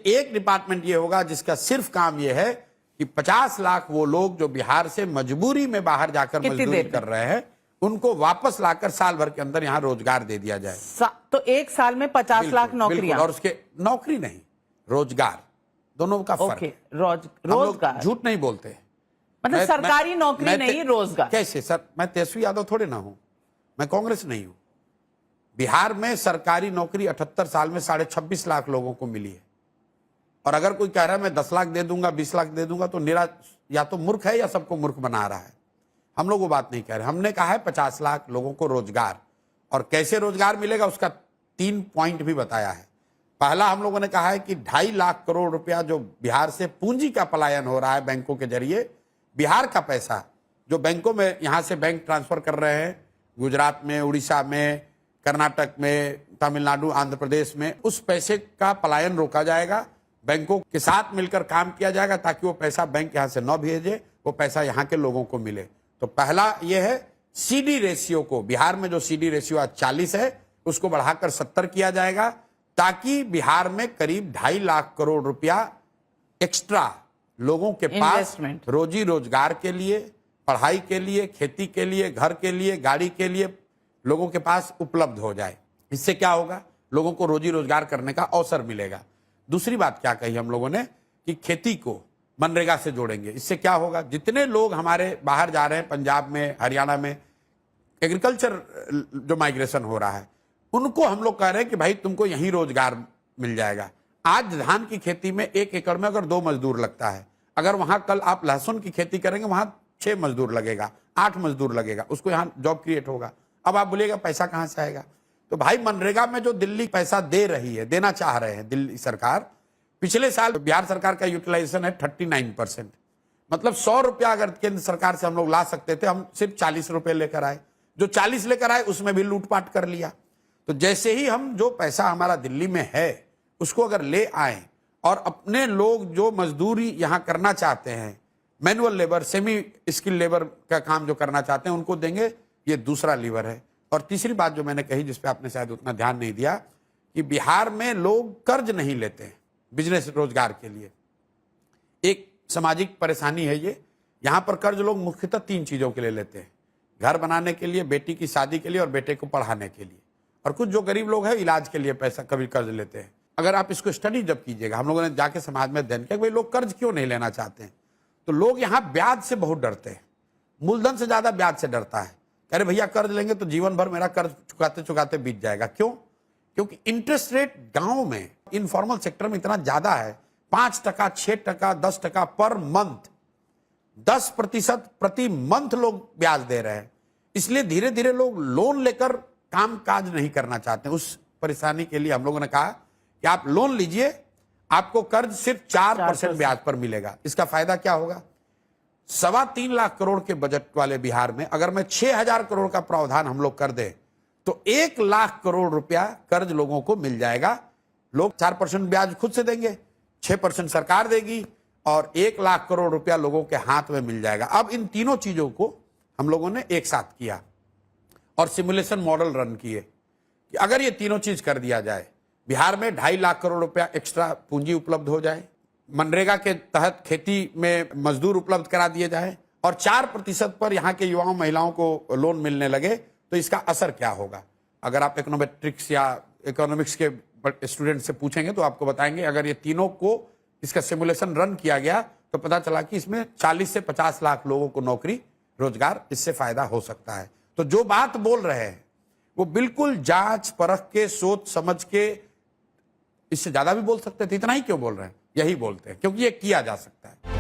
एक डिपार्टमेंट ये होगा जिसका सिर्फ काम ये है कि 50 लाख वो लोग जो बिहार से मजबूरी में बाहर जाकर मजदूरी कर रहे हैं उनको वापस लाकर साल भर के अंदर यहाँ रोजगार दे दिया जाए। तो एक साल में 50 लाख नौकरियां, और उसके नौकरी नहीं रोजगार, दोनों का फर्क है। रोजगार, झूठ नहीं बोलते, मतलब सरकारी नौकरी नहीं रोजगार। कैसे सर, मैं तेजस्वी यादव थोड़े ना हूं, मैं कांग्रेस नहीं हूं। बिहार में सरकारी नौकरी 78 साल में 26.5 लाख लोगों को मिली है। और अगर कोई कह रहा है मैं 10 लाख दे दूंगा 20 लाख दे दूंगा तो या तो मूर्ख है या सबको मूर्ख बना रहा है। हम लोग वो बात नहीं कह रहे, हमने कहा है 50 लाख लोगों को रोजगार। और कैसे रोजगार मिलेगा उसका 3 पॉइंट भी बताया है। पहला हम लोगों ने कहा है कि 2.5 लाख करोड़ रुपया जो बिहार से पूंजी का पलायन हो रहा है बैंकों के जरिए, बिहार का पैसा जो बैंकों में यहां से बैंक ट्रांसफर कर रहे हैं गुजरात में, उड़ीसा में, कर्नाटक में, तमिलनाडु, आंध्र प्रदेश में, उस पैसे का पलायन रोका जाएगा। बैंकों के साथ मिलकर काम किया जाएगा ताकि वो पैसा बैंक यहां से न भेजे, वो पैसा यहां के लोगों को मिले। तो पहला ये है सीडी रेशियो को, बिहार में जो सीडी रेशियो आज 40 है उसको बढ़ाकर 70 किया जाएगा ताकि बिहार में करीब 2.5 लाख करोड़ रुपया एक्स्ट्रा लोगों के पास रोजी रोजगार के लिए, पढ़ाई के लिए, खेती के लिए, घर के लिए, गाड़ी के लिए लोगों के पास उपलब्ध हो जाए। इससे क्या होगा, लोगों को रोजी रोजगार करने का अवसर मिलेगा। दूसरी बात क्या कही हम लोगों ने कि खेती को मनरेगा से जोड़ेंगे। इससे क्या होगा, जितने लोग हमारे बाहर जा रहे हैं, पंजाब में, हरियाणा में एग्रीकल्चर जो माइग्रेशन हो रहा है, उनको हम लोग कह रहे हैं कि भाई तुमको यहीं रोजगार मिल जाएगा। आज धान की खेती में 1 एकड़ में अगर 2 मजदूर लगता है, अगर वहां कल आप लहसुन की खेती करेंगे वहां 6 मजदूर लगेगा, 8 मजदूर लगेगा, उसको यहाँ जॉब क्रिएट होगा। अब आप बोलिएगा पैसा कहां से आएगा, तो भाई मनरेगा में जो दिल्ली पैसा दे रही है, देना चाह रहे हैं दिल्ली सरकार, पिछले साल बिहार सरकार का यूटिलाइजेशन है 39%। मतलब 100 रुपया अगर केंद्र सरकार से हम लोग ला सकते थे, हम सिर्फ 40 रुपए लेकर आए। जो 40 लेकर आए उसमें भी लूटपाट कर लिया। तो जैसे ही हम जो पैसा हमारा दिल्ली में है उसको अगर ले आए और अपने लोग जो मजदूरी यहां करना चाहते हैं, manual labour, semi skill labour का काम जो करना चाहते हैं, उनको देंगे, ये दूसरा लीवर है। और तीसरी बात जो मैंने कही, जिसपे आपने शायद उतना ध्यान नहीं दिया, कि बिहार में लोग कर्ज नहीं लेते हैं बिजनेस रोजगार के लिए। एक सामाजिक परेशानी है ये, यहां पर कर्ज लोग मुख्यतः 3 चीजों के लिए लेते हैं, घर बनाने के लिए, बेटी की शादी के लिए और बेटे को पढ़ाने के लिए। और कुछ जो गरीब लोग हैं इलाज के लिए पैसा कभी कर्ज लेते हैं। अगर आप इसको स्टडी जब कीजिएगा, हम लोगों ने जाके समाज में अध्ययन किया भाई लोग कर्ज क्यों नहीं लेना चाहते हैं, तो लोग यहाँ ब्याज से बहुत डरते हैं, मूलधन से ज्यादा ब्याज से डरता है। कह रहे भैया कर्ज लेंगे तो जीवन भर मेरा कर्ज चुकाते चुकाते बीत जाएगा। क्यों? क्योंकि इंटरेस्ट रेट गांव में, इनफॉर्मल सेक्टर में इतना ज्यादा है, 5%, 6%, 10% पर मंथ, 10% प्रति मंथ लोग ब्याज दे रहे हैं। इसलिए धीरे धीरे लोग लोन लेकर काम काज नहीं करना चाहते। उस परेशानी के लिए हम लोगों ने कहा कि आप लोन लीजिए, आपको कर्ज सिर्फ 4% ब्याज पर मिलेगा। इसका फायदा क्या होगा, 3.25 लाख करोड़ के बजट वाले बिहार में अगर मैं 6,000 करोड़ का प्रावधान हम लोग कर दें तो 1 लाख करोड़ रुपया कर्ज लोगों को मिल जाएगा। लोग 4% ब्याज खुद से देंगे, 6% सरकार देगी और 1 लाख करोड़ रुपया लोगों के हाथ में मिल जाएगा। अब इन तीनों चीजों को हम लोगों ने एक साथ किया और सिमुलेशन मॉडल रन किए कि अगर ये तीनों चीज कर दिया जाए, बिहार में 2.5 लाख करोड़ रुपया एक्स्ट्रा पूंजी उपलब्ध हो जाए, मनरेगा के तहत खेती में मजदूर उपलब्ध करा दिए जाए और 4% पर यहाँ के युवाओं महिलाओं को लोन मिलने लगे, तो इसका असर क्या होगा। अगर आप इकोनॉमेट्रिक्स या इकोनॉमिक्स के स्टूडेंट से पूछेंगे तो आपको बताएंगे, अगर ये तीनों को इसका सिमुलेशन रन किया गया तो पता चला कि इसमें 40 से 50 लाख लोगों को नौकरी रोजगार, इससे फायदा हो सकता है। तो जो बात बोल रहे हैं वो बिल्कुल जांच परख के, सोच समझ के, इससे ज्यादा भी बोल सकते थे, इतना ही क्यों बोल रहे हैं, यही बोलते हैं क्योंकि ये किया जा सकता है।